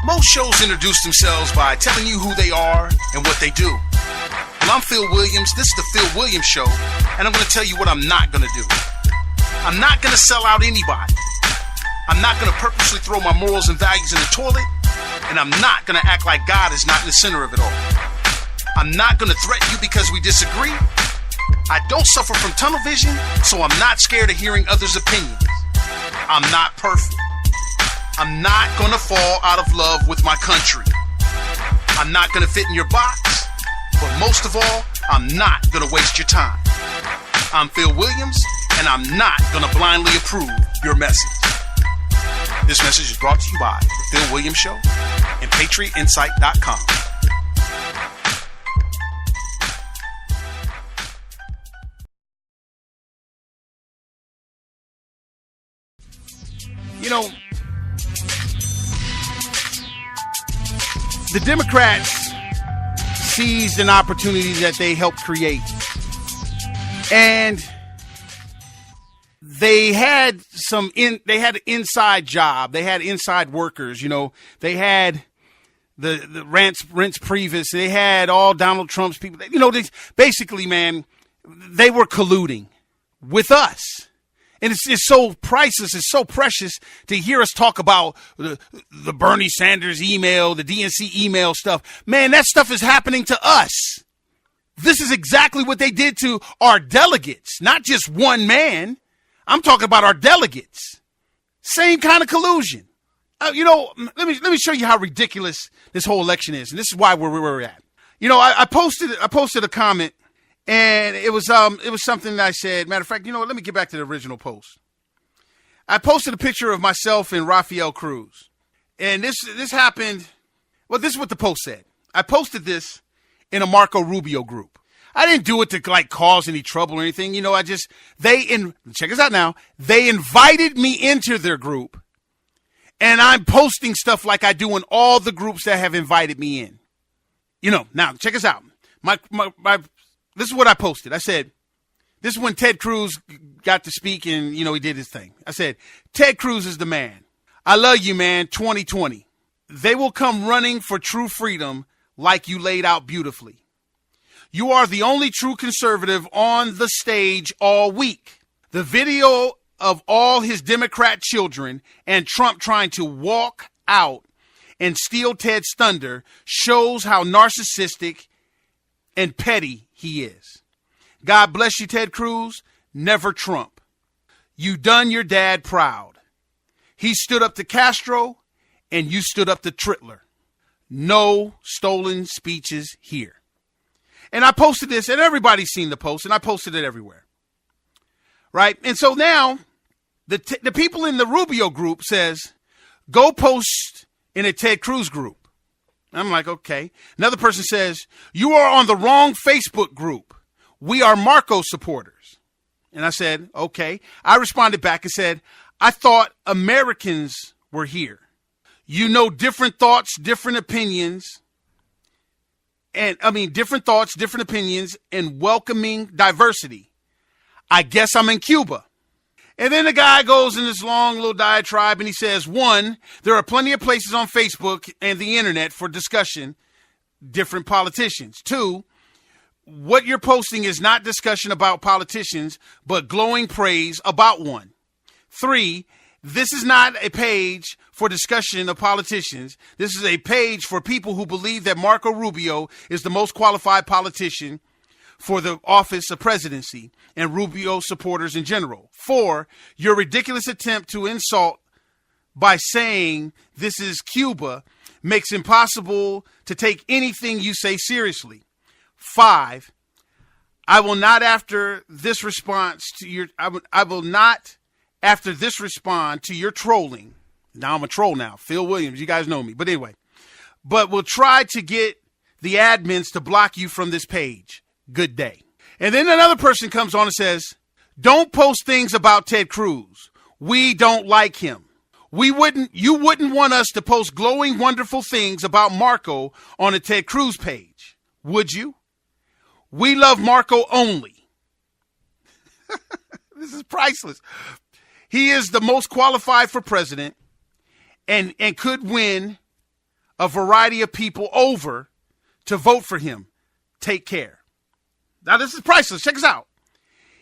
Most shows introduce themselves by telling you who they are and what they do. Well, I'm Phil Williams. This is the Phil Williams Show, and I'm going to tell you what I'm not going to do. I'm not going to sell out anybody. I'm not going to purposely throw my morals and values in the toilet, and I'm not going to act like God is not in the center of it all. I'm not going to threaten you because we disagree. I don't suffer from tunnel vision, so I'm not scared of hearing others' opinions. I'm not perfect. I'm not going to fall out of love with my country. I'm not going to fit in your box, but most of all, I'm not going to waste your time. I'm Phil Williams, and I'm not going to blindly approve your message. This message is brought to you by The Phil Williams Show and PatriotInsight.com. You know, the Democrats seized an opportunity that they helped create. And they had they had an inside job. They had inside workers, you know. They had the Reince Priebus. They had all Donald Trump's people. You know, basically, man, they were colluding with us. And it's so priceless, it's so precious to hear us talk about the Bernie Sanders email, the DNC email stuff. Man, that stuff is happening to us. This is exactly what they did to our delegates, not just one man. I'm talking about our delegates. Same kind of collusion. You know, let me show you how ridiculous this whole election is, and this is why we're at. You know, I posted a comment. And it was something that I said. Matter of fact, you know what? Let me get back to the original post. I posted a picture of myself and Rafael Cruz. And this happened. Well, this is what the post said. I posted this in a Marco Rubio group. I didn't do it to like cause any trouble or anything. You know, check us out now. They invited me into their group. And I'm posting stuff like I do in all the groups that have invited me in. You know, now check us out. This is what I posted. I said, this is when Ted Cruz got to speak and, you know, he did his thing. I said, Ted Cruz is the man. I love you, man. 2020. They will come running for true freedom like you laid out beautifully. You are the only true conservative on the stage all week. The video of all his Democrat children and Trump trying to walk out and steal Ted's thunder shows how narcissistic and petty he is. God bless you, Ted Cruz. Never Trump. You done your dad proud. He stood up to Castro and you stood up to Trittler. No stolen speeches here. And I posted this and everybody's seen the post and I posted it everywhere. Right? And so now the people in the Rubio group says, go post in a Ted Cruz group. I'm like, okay. Another person says, you are on the wrong Facebook group. We are Marco supporters. And I said, okay. I responded back and said, I thought Americans were here. You know, different thoughts, different opinions. Different thoughts, different opinions, and welcoming diversity. I guess I'm in Cuba. And then the guy goes in this long little diatribe and he says, one, there are plenty of places on Facebook and the internet for discussion, different politicians. Two, what you're posting is not discussion about politicians, but glowing praise about one. Three, this is not a page for discussion of politicians. This is a page for people who believe that Marco Rubio is the most qualified politician for the office of presidency and Rubio supporters in general. 4, your ridiculous attempt to insult by saying this is Cuba makes it impossible to take anything you say seriously. 5, I will not after this respond to your trolling. Now I'm a troll now. Phil Williams, you guys know me. But anyway, but we'll try to get the admins to block you from this page. Good day. And then another person comes on and says, don't post things about Ted Cruz. We don't like him. You wouldn't want us to post glowing, wonderful things about Marco on a Ted Cruz page, would you? We love Marco only. This is priceless. He is the most qualified for president and could win a variety of people over to vote for him. Take care. Now, this is priceless. Check this out.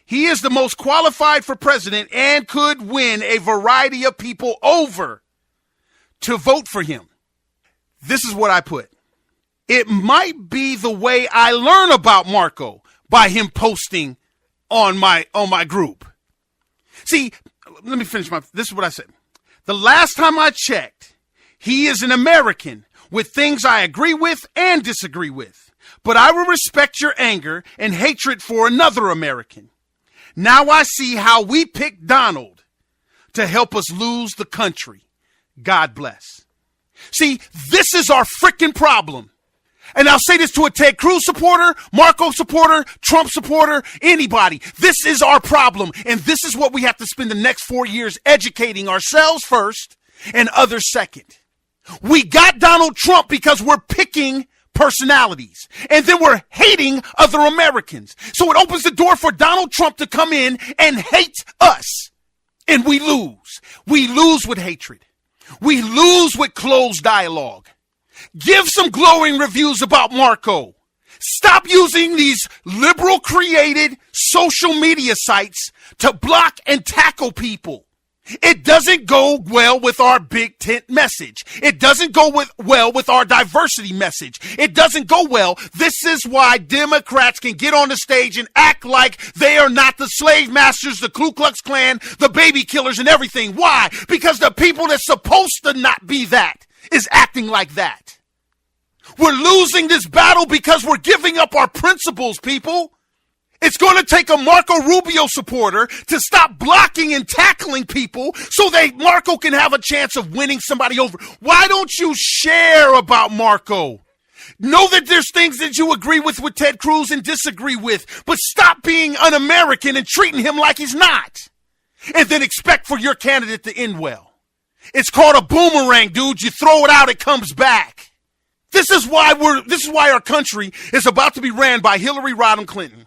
He is the most qualified for president and could win a variety of people over to vote for him. This is what I put. It might be the way I learn about Marco by him posting on my group. See, let me finish this is what I said. The last time I checked, he is an American with things I agree with and disagree with. But I will respect your anger and hatred for another American. Now I see how we picked Donald to help us lose the country. God bless. See, this is our freaking problem. And I'll say this to a Ted Cruz supporter, Marco supporter, Trump supporter, anybody. This is our problem. And this is what we have to spend the next 4 years educating ourselves first and others second. We got Donald Trump because we're picking personalities. And then we're hating other Americans. So it opens the door for Donald Trump to come in and hate us. And we lose. We lose with hatred. We lose with closed dialogue. Give some glowing reviews about Marco. Stop using these liberal created social media sites to block and tackle people. It doesn't go well with our big tent message. It doesn't go well with our diversity message. It doesn't go well. This is why Democrats can get on the stage and act like they are not the slave masters, the Ku Klux Klan, the baby killers and everything. Why? Because the people that's supposed to not be that is acting like that. We're losing this battle because we're giving up our principles, people. It's going to take a Marco Rubio supporter to stop blocking and tackling people so Marco can have a chance of winning somebody over. Why don't you share about Marco? Know that there's things that you agree with Ted Cruz and disagree with, but stop being un-American and treating him like he's not. And then expect for your candidate to end well. It's called a boomerang, dude. You throw it out, it comes back. This is why our country is about to be ran by Hillary Rodham Clinton.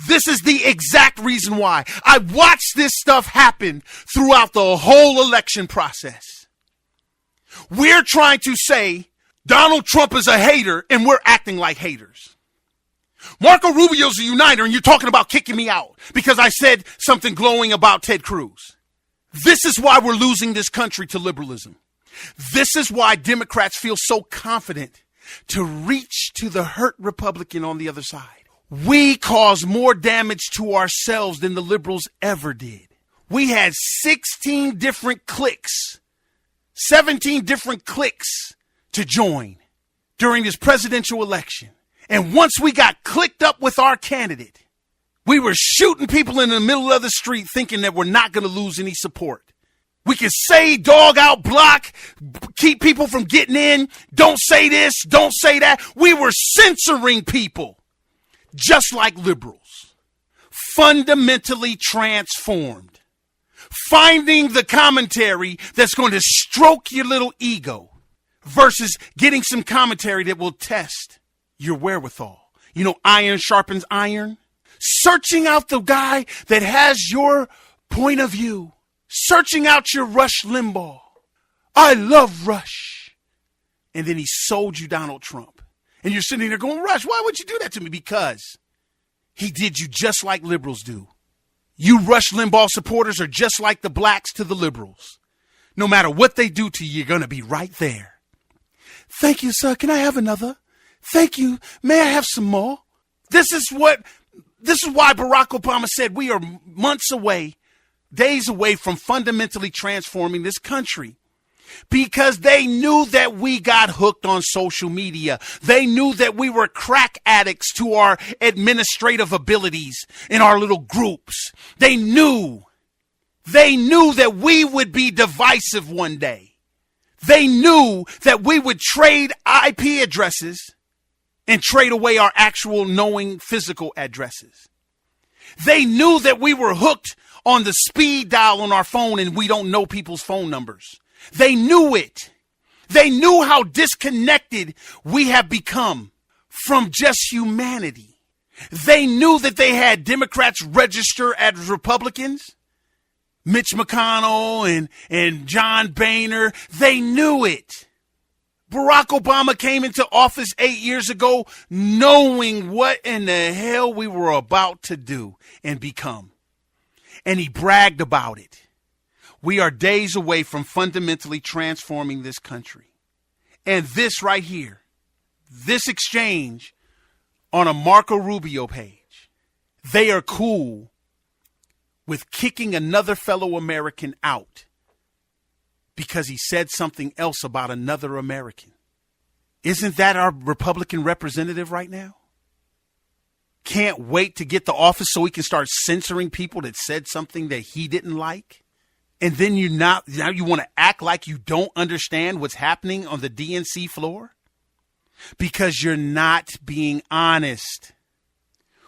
This is the exact reason why. I watched this stuff happen throughout the whole election process. We're trying to say Donald Trump is a hater, and we're acting like haters. Marco Rubio's a uniter, and you're talking about kicking me out because I said something glowing about Ted Cruz. This is why we're losing this country to liberalism. This is why Democrats feel so confident to reach to the hurt Republican on the other side. We caused more damage to ourselves than the liberals ever did. We had 16 different cliques, 17 different cliques to join during this presidential election. And once we got clicked up with our candidate, we were shooting people in the middle of the street thinking that we're not going to lose any support. We could say dog out block, keep people from getting in. Don't say this, don't say that. We were censoring people. Just like liberals, fundamentally transformed, finding the commentary that's going to stroke your little ego versus getting some commentary that will test your wherewithal. You know, iron sharpens iron. Searching out the guy that has your point of view, searching out your Rush Limbaugh. I love Rush. And then he sold you Donald Trump. And you're sitting there going, Rush, why would you do that to me? Because he did you just like liberals do. You Rush Limbaugh supporters are just like the blacks to the liberals. No matter what they do to you, you're going to be right there. Thank you, sir. Can I have another? Thank you. May I have some more? This is why Barack Obama said we are months away, days away from fundamentally transforming this country. Because they knew that we got hooked on social media. They knew that we were crack addicts to our administrative abilities in our little groups. They knew that we would be divisive one day. They knew that we would trade IP addresses and trade away our actual knowing physical addresses. They knew that we were hooked on the speed dial on our phone and we don't know people's phone numbers. They knew it. They knew how disconnected we have become from just humanity. They knew that they had Democrats register as Republicans. Mitch McConnell and John Boehner. They knew it. Barack Obama came into office 8 years ago knowing what in the hell we were about to do and become. And he bragged about it. We are days away from fundamentally transforming this country. And this right here, this exchange on a Marco Rubio page, they are cool with kicking another fellow American out because he said something else about another American. Isn't that our Republican representative right now? Can't wait to get to office so he can start censoring people that said something that he didn't like. And then now you want to act like you don't understand what's happening on the DNC floor because you're not being honest.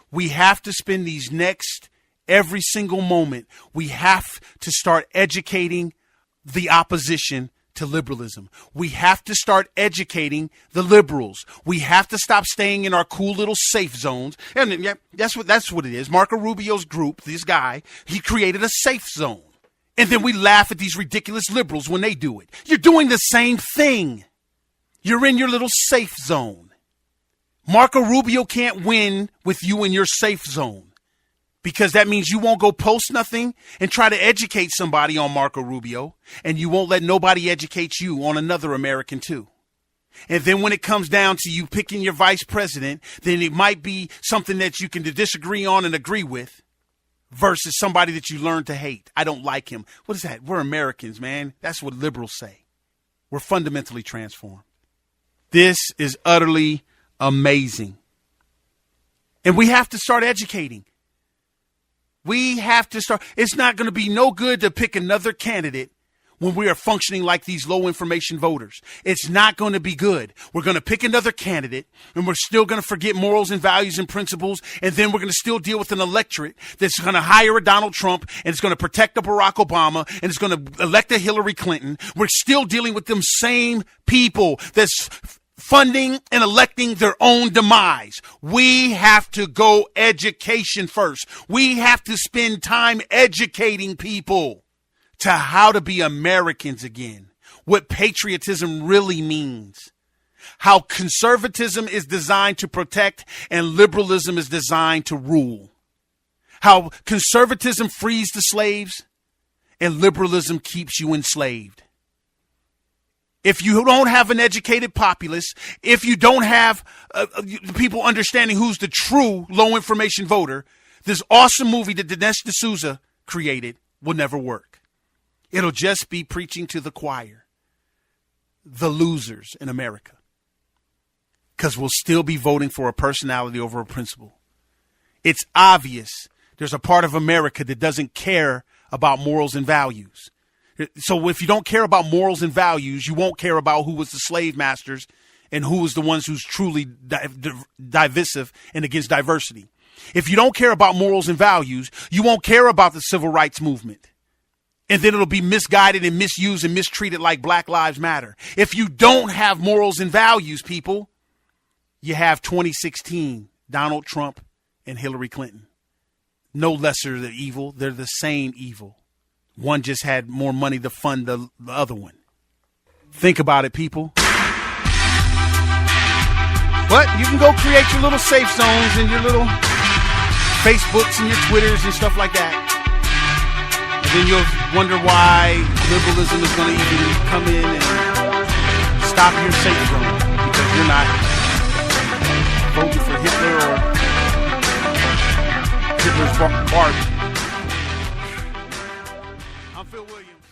We have to spend these next every single moment. We have to start educating the opposition to liberalism. We have to start educating the liberals. We have to stop staying in our cool little safe zones. And yeah, that's what it is. Marco Rubio's group, this guy, he created a safe zone. And then we laugh at these ridiculous liberals when they do it. You're doing the same thing. You're in your little safe zone. Marco Rubio can't win with you in your safe zone. Because that means you won't go post nothing and try to educate somebody on Marco Rubio. And you won't let nobody educate you on another American too. And then when it comes down to you picking your vice president, then it might be something that you can disagree on and agree with versus somebody that you learn to hate. I don't like him. What is that? We're Americans, man. That's what liberals say. We're fundamentally transformed. This is utterly amazing. And we have to start educating. We have to start. It's not going to be no good to pick another candidate when we are functioning like these low information voters. It's not going to be good. We're going to pick another candidate and we're still going to forget morals and values and principles. And then we're going to still deal with an electorate that's going to hire a Donald Trump and it's going to protect a Barack Obama and it's going to elect a Hillary Clinton. We're still dealing with them same people that's funding and electing their own demise. We have to go education first. We have to spend time educating people to how to be Americans again, what patriotism really means, how conservatism is designed to protect and liberalism is designed to rule, how conservatism frees the slaves and liberalism keeps you enslaved. If you don't have an educated populace, if you don't have people understanding who's the true low information voter, this awesome movie that Dinesh D'Souza created will never work. It'll just be preaching to the choir, the losers in America, because we'll still be voting for a personality over a principle. It's obvious there's a part of America that doesn't care about morals and values. So if you don't care about morals and values, you won't care about who was the slave masters and who was the ones who's truly divisive and against diversity. If you don't care about morals and values, you won't care about the civil rights movement. And then it'll be misguided and misused and mistreated like Black Lives Matter. If you don't have morals and values, people, you have 2016, Donald Trump and Hillary Clinton. No lesser than evil. They're the same evil. One just had more money to fund the other one. Think about it, people. But you can go create your little safe zones and your little Facebooks and your Twitters and stuff like that. And then you'll wonder why liberalism is going to even come in and stop your safe zone because you're not voting for Hitler or Hitler's Barbie. I'm Phil Williams.